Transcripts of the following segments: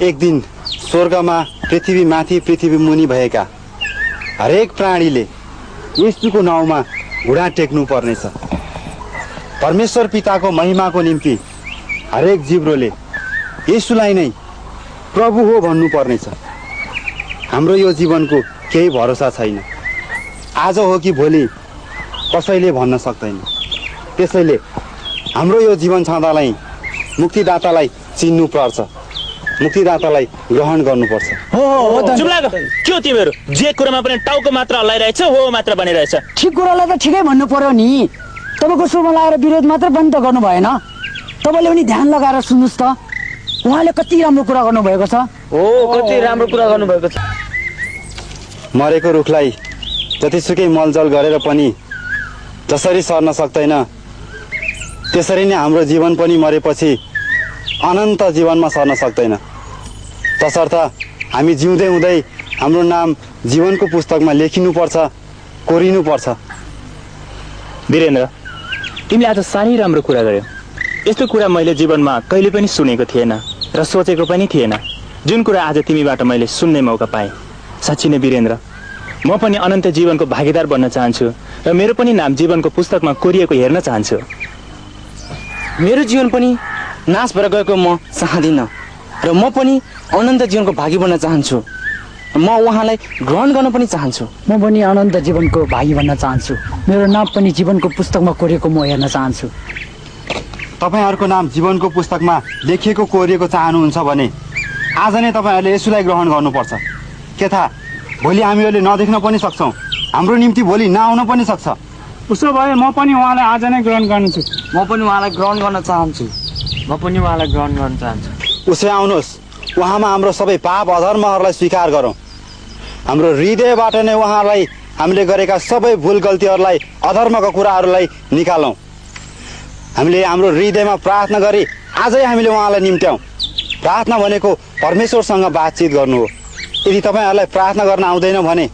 एक दिन स्वर्गमा पृथ्वी माथि पृथ्वी मुनि भएका हरेक प्राणीले येशूको नाउँमा घुँडा टेक्नु पर्नेछ। परमेश्वर पिताको महिमाको निम्ति हरेक जिब्रोले येशूलाई नै प्रभु हो भन्नु पर्नेछ। हाम्रो यो जीवनको केही भरोसा छैन, आज हो कि भोलि कसैले भन्न सक्दैन। त्यसैले हाम्रो यो जीवन छँदालाई मुक्तिदातालाई चिन्नु पर्छ, मुक्तिदातालाई ग्रहण गर्नुपर्छ। चुप लाग, के हो तिमीहरू? जे कुरामा पनि टाउको मात्र हल्लाइरहेछ, हो मात्र बनिरहेछ। ठिक कुरालाई त ठिकै भन्नु पर्यो नि। तपाईँको शोभा लगाएर विरोध मात्र पनि त गर्नु भएन। तपाईँले पनि ध्यान लगाएर सुन्नुहोस् त, उहाँले कति राम्रो कुरा गर्नुभएको छ। हो, कति राम्रो कुरा गर्नुभएको छ। मरेको रुखलाई जतिसुकै मलजल गरेर पनि जसरी सर्न सक्दैन, त्यसरी नै हाम्रो जीवन पनि मरेपछि अनन्त जीवनमा सर्न सक्दैन। तसर्थ हामी जिउँदै हुँदै हाम्रो नाम जीवनको पुस्तकमा लेखिनुपर्छ, कोरिनुपर्छ। वीरेन्द्र, तिमीले आज साह्रै राम्रो कुरा गर्यौ। यस्तो कुरा मैले जीवनमा कहिले पनि सुनेको थिएन र सोचेको पनि थिएन। जुन कुरा आज तिमीबाट मैले सुन्ने मौका पाएँ, साँच्चै नै वीरेन्द्र, म पनि अनन्त जीवनको भागीदार बन्न चाहन्छु र मेरो पनि नाम जीवनको पुस्तकमा कोरिएको हेर्न चाहन्छु। मेरो जीवन पनि नाश भएर गएको म चाहदिनँ र म पनि अनन्त जीवनको भागी बन्न चाहन्छु। म उहाँलाई ग्रहण गर्न पनि चाहन्छु। म पनि अनन्त जीवनको भागी बन्न चाहन्छु। मेरो नाम पनि जीवनको पुस्तकमा कोरिएको म हेर्न चाहन्छु। तपाईँहरूको नाम जीवनको पुस्तकमा लेखिएको कोरिएको चाहनुहुन्छ भने आज नै तपाईँहरूले यसुलाई ग्रहण गर्नुपर्छ। के थाहा, भोलि हामीहरूले नदेख्न पनि सक्छौँ, हाम्रो निम्ति भोलि नआउन पनि सक्छ। उसो भए म पनि उहाँलाई आज नै ग्रहण गर्छु। म पनि उहाँलाई ग्रहण गर्न चाहन्छु। म पनि उहाँलाई ग्रहण गर्न चाहन्छु। उसै आउनुहोस्, उहाँमा हाम्रो सबै पाप अधर्महरूलाई स्वीकार गरौँ। हाम्रो हृदयबाट नै उहाँलाई हामीले गरेका सबै भुल गल्तीहरूलाई, अधर्मका कुराहरूलाई निकालौँ। हामीले हाम्रो हृदयमा प्रार्थना गरी आजै हामीले उहाँलाई निम्त्याउँ। प्रार्थना भनेको परमेश्वरसँग बातचित गर्नु हो। यदि तपाईँहरूलाई प्रार्थना गर्न आउँदैन भने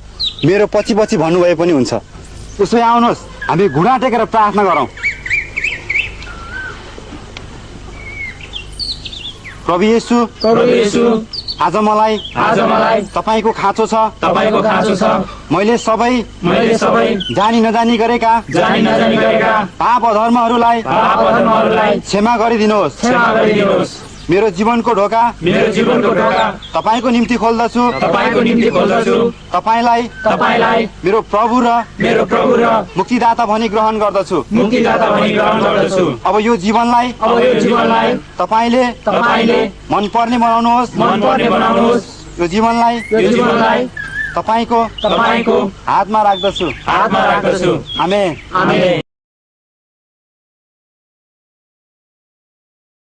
मेरो पछि पछि भन्नुभए पनि हुन्छ। उसै आउनुहोस्, हामी घुँडा टेकेर प्रार्थना गरौँ। प्रभु येशू, आज मलाई तपाईको खाँचो छ। मैले सबै जानी नजानी गरेका पाप अधर्महरूलाई क्षमा गरिदिनुहोस्। मेरो जीवनको ढोका तपाईको निम्ति खोल्दछु। तपाईलाई मेरो प्रभु र मुक्तिदाता भनी ग्रहण गर्दछु। अब यो जीवनलाई तपाईले मन पर्ने बनाउनुहोस्। यो जीवनलाई तपाईको हातमा राख्दछु। आमेन।